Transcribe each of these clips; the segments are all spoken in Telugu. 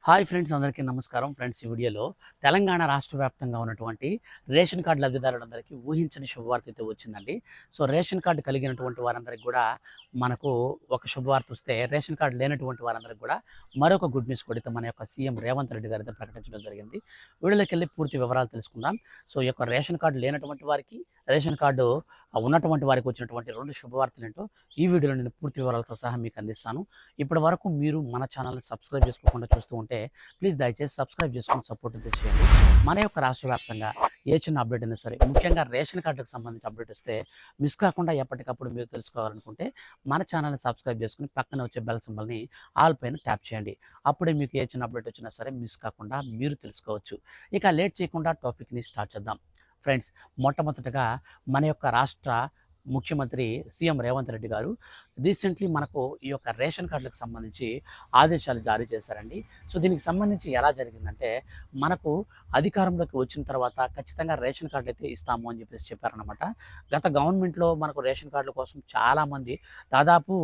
హాయ్ ఫ్రెండ్స్, అందరికీ నమస్కారం. ఫ్రెండ్స్, ఈ వీడియోలో తెలంగాణ రాష్ట్ర వ్యాప్తంగా ఉన్నటువంటి రేషన్ కార్డు లబ్ధిదారులందరికీ ఊహించని శుభవార్త అయితే వచ్చిందండి. సో రేషన్ కార్డు కలిగినటువంటి వారందరికీ కూడా మనకు ఒక శుభవార్త వస్తే, రేషన్ కార్డు లేనటువంటి వారందరికీ కూడా మరొక గుడ్ న్యూస్ కూడా మన యొక్క సీఎం రేవంత్ రెడ్డి గారు అయితే ప్రకటించడం జరిగింది. వీడియోలోకి వెళ్ళి పూర్తి వివరాలు తెలుసుకుందాం. సో ఈ యొక్క రేషన్ కార్డు లేనటువంటి వారికి, రేషన్ కార్డు ఉన్నటువంటి వారికి వచ్చినటువంటి 2 శుభవార్తలు ఏంటో ఈ వీడియోలో నేను పూర్తి వివరాలతో సహా మీకు అందిస్తాను. ఇప్పటి వరకు మీరు మన ఛానల్ని సబ్స్క్రైబ్ చేసుకోకుండా చూస్తూ ఉంటే ప్లీజ్ దయచేసి సబ్స్క్రైబ్ చేసుకొని సపోర్ట్ అయితే చేయండి. మన యొక్క రాష్ట్ర వ్యాప్తంగా ఏ చిన్న అప్డేట్ అయినా సరే, ముఖ్యంగా రేషన్ కార్డుకు సంబంధించి అప్డేట్ వస్తే మిస్ కాకుండా ఎప్పటికప్పుడు మీరు తెలుసుకోవాలనుకుంటే మన ఛానల్ని సబ్స్క్రైబ్ చేసుకుని పక్కన వచ్చే బెల్ సింబల్ని ఆల్ పైన ట్యాప్ చేయండి. అప్పుడే మీకు ఏ చిన్న అప్డేట్ వచ్చినా సరే మిస్ కాకుండా మీరు తెలుసుకోవచ్చు. ఇక లేట్ చేయకుండా టాపిక్ని స్టార్ట్ చేద్దాం. ఫ్రెండ్స్, మొట్టమొదటగా మన యొక్క రాష్ట్ర ముఖ్యమంత్రి సీఎం రేవంత్ రెడ్డి గారు రీసెంట్లీ మనకు ఈ యొక్క రేషన్ కార్డులకు సంబంధించి ఆదేశాలు జారీ చేశారండి. సో దీనికి సంబంధించి ఎలా జరిగిందంటే, మనకు అధికారంలోకి వచ్చిన తర్వాత ఖచ్చితంగా రేషన్ కార్డులు అయితే ఇస్తాము అని చెప్పేసి చెప్పారనమాట. గత గవర్నమెంట్లో మనకు రేషన్ కార్డుల కోసం చాలామంది, దాదాపు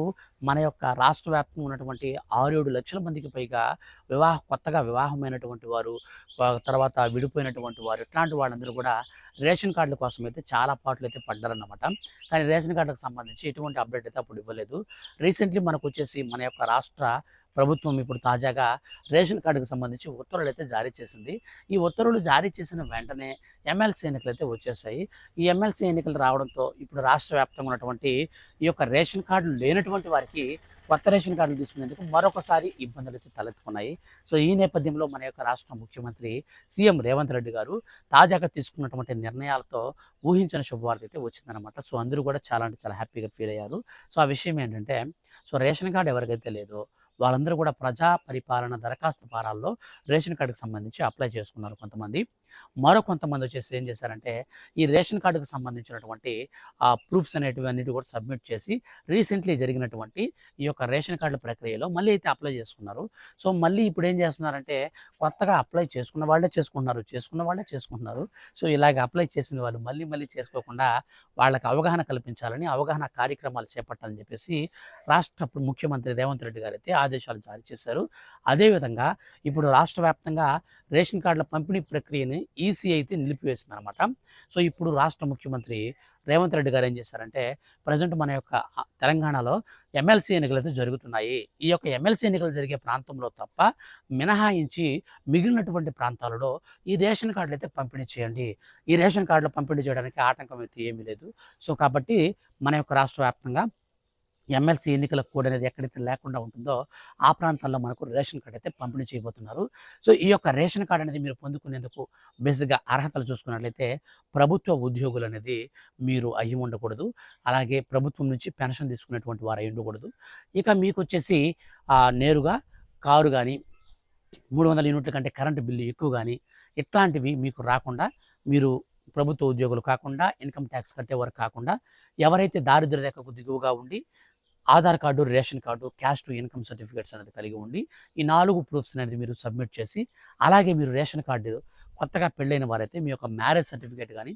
మన యొక్క రాష్ట్ర వ్యాప్తంగా ఉన్నటువంటి 6-7 లక్షల మందికి పైగా కొత్తగా వివాహమైనటువంటి వారు, తర్వాత విడిపోయినటువంటి వారు, ఇట్లాంటి వాళ్ళందరూ కూడా రేషన్ కార్డుల కోసం అయితే చాలా పాటలు అయితే పడ్డారన్నమాట. కానీ రేషన్ కార్డులకు సంబంధించి ఎటువంటి అప్డేట్ అయితే అప్పుడు ఇవ్వలేదు. రీసెంట్లీ మనకు వచ్చేసి మన యొక్క రాష్ట్ర ప్రభుత్వం ఇప్పుడు తాజాగా రేషన్ కార్డుకు సంబంధించి ఉత్తర్వులు అయితే జారీ చేసింది. ఈ ఉత్తర్వులు జారీ చేసిన వెంటనే ఎమ్మెల్సీ ఎన్నికలు అయితే వచ్చేసాయి. ఈ ఎమ్మెల్సీ ఎన్నికలు రావడంతో ఇప్పుడు రాష్ట్ర వ్యాప్తంగా ఉన్నటువంటి ఈ యొక్క రేషన్ కార్డులు లేనటువంటి వారికి కొత్త రేషన్ కార్డులు తీసుకునేందుకు మరొకసారి ఇబ్బందులు అయితే తలెత్తుకున్నాయి. సో ఈ నేపథ్యంలో మన యొక్క రాష్ట్ర ముఖ్యమంత్రి సీఎం రేవంత్ రెడ్డి గారు తాజాగా తీసుకున్నటువంటి నిర్ణయాలతో ఊహించిన శుభవార్త అయితే వచ్చిందనమాట. సో అందరూ కూడా చాలా అంటే చాలా హ్యాపీగా ఫీల్ అయ్యారు. సో ఆ విషయం ఏంటంటే, సో రేషన్ కార్డు ఎవరికైతే లేదో వాళ్ళందరూ కూడా ప్రజా పరిపాలన దరఖాస్తు ఫారాల్లో రేషన్ కార్డుకి సంబంధించి అప్లై చేసుకున్నారు కొంతమంది. కొంతమంది వచ్చేసి ఏం చేశారంటే, ఈ రేషన్ కార్డుకు సంబంధించినటువంటి ప్రూఫ్స్ అనేటివన్నిటి కూడా సబ్మిట్ చేసి రీసెంట్లీ జరిగినటువంటి ఈ యొక్క రేషన్ కార్డుల ప్రక్రియలో మళ్ళీ అయితే అప్లై చేసుకున్నారు. సో మళ్ళీ ఇప్పుడు ఏం చేస్తున్నారంటే, కొత్తగా అప్లై చేసుకున్న వాళ్ళే చేసుకుంటున్నారు. సో ఇలాగ అప్లై చేసిన వాళ్ళు మళ్ళీ మళ్ళీ చేసుకోకుండా వాళ్ళకి అవగాహన కల్పించాలని, అవగాహన కార్యక్రమాలు చేపట్టాలని చెప్పేసి రాష్ట్ర ముఖ్యమంత్రి రేవంత్ రెడ్డి గారు అయితే ఆదేశాలు జారీ చేశారు. అదేవిధంగా ఇప్పుడు రాష్ట్ర వ్యాప్తంగా రేషన్ కార్డుల పంపిణీ ప్రక్రియని ఈసీ అయితే నిలిపివేసిందనమాట. సో ఇప్పుడు రాష్ట్ర ముఖ్యమంత్రి రేవంత్ రెడ్డి గారు ఏం చేశారంటే, ప్రజెంట్ మన యొక్క తెలంగాణలో ఎమ్మెల్సీ ఎన్నికలు అయితే జరుగుతున్నాయి. ఈ యొక్క ఎమ్మెల్సీ ఎన్నికలు జరిగే ప్రాంతంలో తప్ప మినహాయించి మిగిలినటువంటి ప్రాంతాలలో ఈ రేషన్ కార్డులు అయితే పంపిణీ చేయండి. ఈ రేషన్ కార్డులు పంపిణీ చేయడానికి ఆటంకం అయితే ఏమీ లేదు. సో కాబట్టి మన యొక్క రాష్ట్ర వ్యాప్తంగా ఎమ్మెల్సీ ఎన్నికల కోడ్ అనేది ఎక్కడైతే లేకుండా ఉంటుందో ఆ ప్రాంతాల్లో మనకు రేషన్ కార్డు అయితే పంపిణీ చేయబోతున్నారు. సో ఈ యొక్క రేషన్ కార్డు అనేది మీరు పొందుకునేందుకు బేసిక్గా అర్హతలు చూసుకున్నట్లయితే, ప్రభుత్వ ఉద్యోగులు అనేది మీరు అయ్యి ఉండకూడదు. అలాగే ప్రభుత్వం నుంచి పెన్షన్ తీసుకునేటువంటి వారు అయ్యి ఉండకూడదు. ఇక మీకు వచ్చేసి నేరుగా కారు కానీ, 300 యూనిట్ల కంటే కరెంటు బిల్లు ఎక్కువ కానీ ఇట్లాంటివి మీకు రాకుండా, మీరు ప్రభుత్వ ఉద్యోగులు కాకుండా, ఇన్కమ్ ట్యాక్స్ కట్టేవారు కాకుండా, ఎవరైతే దారిద్ర్య రేఖకు దిగువగా ఉండి Aadhaar card, ration card, caste income certificates అనేది కలిగి ఉండి ఈ 4 ప్రూఫ్స్ అనేది మీరు సబ్మిట్ చేసి, అలాగే మీరు రేషన్ కార్డు కొత్తగా పెళ్ళైన వారైతే మీ యొక్క మ్యారేజ్ సర్టిఫికేట్ కానీ,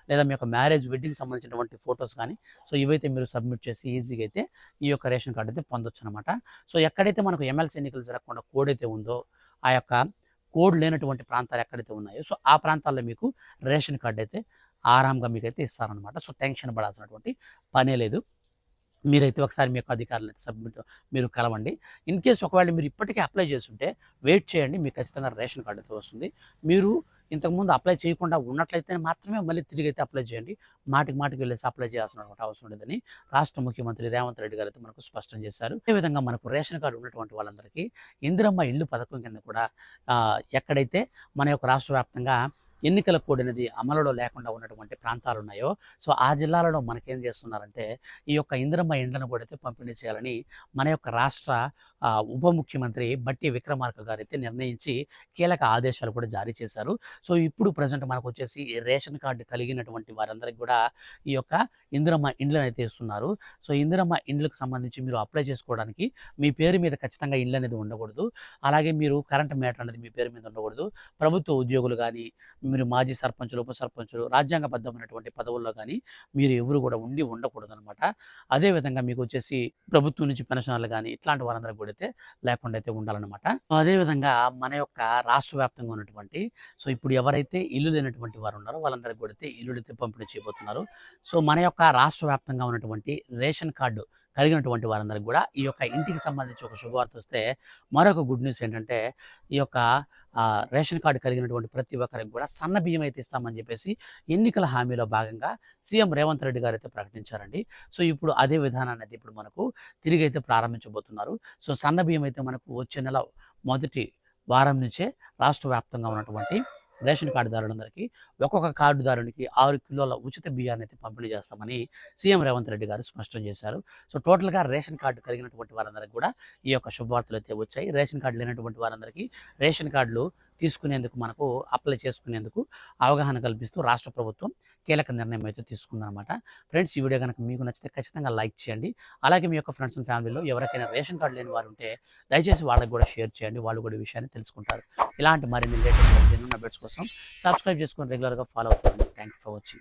లేదా మీ యొక్క మ్యారేజ్ వెడ్డింగ్ సంబంధించినటువంటి ఫొటోస్ కానీ, సో ఇవైతే మీరు సబ్మిట్ చేసి ఈజీగా అయితే ఈ యొక్క రేషన్ కార్డు అయితే పొందొచ్చు అనమాట. సో ఎక్కడైతే మనకు ఎమ్మెల్సీ ఎన్నికలు జరగకుండా కోడ్ అయితే ఉందో, ఆ యొక్క కోడ్ లేనటువంటి ప్రాంతాలు ఎక్కడైతే ఉన్నాయో, సో ఆ ప్రాంతాల్లో మీకు రేషన్ కార్డు అయితే ఆరాంగా మీకైతే ఇస్తారనమాట. సో టెన్షన్ పడాల్సినటువంటి పనే లేదు. మీరైతే ఒకసారి మీ యొక్క అధికారులను సబ్మిట్ మీరు కలవండి. ఇన్ కేస్ ఒకవేళ మీరు ఇప్పటికే అప్లై చేస్తుంటే వెయిట్ చేయండి, మీకు ఖచ్చితంగా రేషన్ కార్డు అయితే వస్తుంది. మీరు ఇంతకుముందు అప్లై చేయకుండా ఉన్నట్లయితే మాత్రమే మళ్ళీ తిరిగి అయితే అప్లై చేయండి. మాటికి వెళ్ళేసి అప్లై చేయాల్సినటువంటి అవసరం లేదని రాష్ట్ర ముఖ్యమంత్రి రేవంత్ రెడ్డి గారు అయితే మనకు స్పష్టం చేశారు. అదేవిధంగా మనకు రేషన్ కార్డు ఉన్నటువంటి వాళ్ళందరికీ ఇందిరమ్మ ఇల్లు పథకం కింద కూడా ఎక్కడైతే మన యొక్క రాష్ట్ర వ్యాప్తంగా ఎన్నికల కోడ్ అనేది అమలులో లేకుండా ఉన్నటువంటి ప్రాంతాలు ఉన్నాయో, సో ఆ జిల్లాలలో మనకేం చేస్తున్నారంటే, ఈ యొక్క ఇందిరమ్మ ఇండ్లను కూడా అయితే పంపిణీ చేయాలని మన యొక్క రాష్ట్ర ఉప ముఖ్యమంత్రి బట్టి విక్రమార్క గారు అయితే నిర్ణయించి కీలక ఆదేశాలు కూడా జారీ చేశారు. సో ఇప్పుడు ప్రజెంట్ మనకు వచ్చేసి రేషన్ కార్డు కలిగినటువంటి వారందరికీ కూడా ఈ యొక్క ఇందిరమ్మ ఇండ్లను అయితే ఇస్తున్నారు. సో ఇందిరమ్మ ఇండ్లకు సంబంధించి మీరు అప్లై చేసుకోవడానికి మీ పేరు మీద ఖచ్చితంగా ఇల్లు అనేది ఉండకూడదు. అలాగే మీరు కరెంట్ మీటర్ అనేది మీ పేరు మీద ఉండకూడదు. ప్రభుత్వ ఉద్యోగులు కానీ, మీరు మాజీ సర్పంచులు, ఉప సర్పంచులు, రాజ్యాంగబద్ధమైనటువంటి పదవుల్లో కానీ మీరు ఎవరు కూడా ఉండకూడదనమాట. అదేవిధంగా మీకు వచ్చేసి ప్రభుత్వం నుంచి పెన్షనర్లు కానీ ఇట్లాంటి వారందరికీ కూడా అయితే లేకుండా అయితే ఉండాలన్నమాట. అదేవిధంగా మన యొక్క రాష్ట్ర వ్యాప్తంగా ఉన్నటువంటి ఇప్పుడు ఎవరైతే ఇల్లు లేనటువంటి వారు ఉన్నారో వాళ్ళందరికీ కూడా అయితే ఇల్లులు అయితే పంపిణీ చేయబోతున్నారు. మన యొక్క రాష్ట్ర వ్యాప్తంగా ఉన్నటువంటి రేషన్ కార్డు కలిగినటువంటి వారందరికీ కూడా ఈ యొక్క ఇంటికి సంబంధించి ఒక శుభవార్త వస్తే మరొక గుడ్ న్యూస్ ఏంటంటే ఈ యొక్క రేషన్ కార్డు కలిగినటువంటి ప్రతి ఒక్కరికి కూడా సన్న బియ్యం అయితే ఇస్తామని చెప్పేసి ఎన్నికల హామీలో భాగంగా సీఎం రేవంత్ రెడ్డి గారు అయితే ప్రకటించారండి. ఇప్పుడు అదే విధానాన్ని అయితే ఇప్పుడు మనకు తిరిగి అయితే ప్రారంభించబోతున్నారు. సన్న బియ్యం అయితే మనకు వచ్చే నెల మొదటి వారం నుంచే రాష్ట్ర వ్యాప్తంగా ఉన్నటువంటి రేషన్ కార్డుదారులందరికీ ఒక్కొక్క కార్డుదారునికి 6 కిలోల ఉచిత బియ్యాన్ని అయితే పంపిణీ చేస్తామని సీఎం రేవంత్ రెడ్డి గారు స్పష్టం చేశారు. టోటల్గా రేషన్ కార్డు కలిగినటువంటి వారందరికీ కూడా ఈ యొక్క శుభవార్తలు అయితే వచ్చాయి. రేషన్ కార్డు లేనటువంటి వారందరికీ రేషన్ కార్డులు తీసుకునేందుకు మనకు అప్లై చేసుకునేందుకు అవగాహన కల్పిస్తూ రాష్ట్ర ప్రభుత్వం కీలక నిర్ణయం అయితే తీసుకుందనమాట. ఫ్రెండ్స్, ఈ వీడియో కనుక మీకు నచ్చితే ఖచ్చితంగా లైక్ చేయండి. అలాగే మీ యొక్క ఫ్రెండ్స్ అండ్ ఫ్యామిలీలో ఎవరికైనా రేషన్ కార్డు లేని వారు ఉంటే దయచేసి వాళ్ళకి కూడా షేర్ చేయండి. వాళ్ళు కూడా ఈ విషయాన్ని తెలుసుకుంటారు. ఇలాంటి మరిన్ని లేటెస్ట్ అప్డేట్స్ కోసం సబ్స్క్రైబ్ చేసుకొని రెగ్యులర్గా ఫాలో అవుతారండి. Thank you for watching.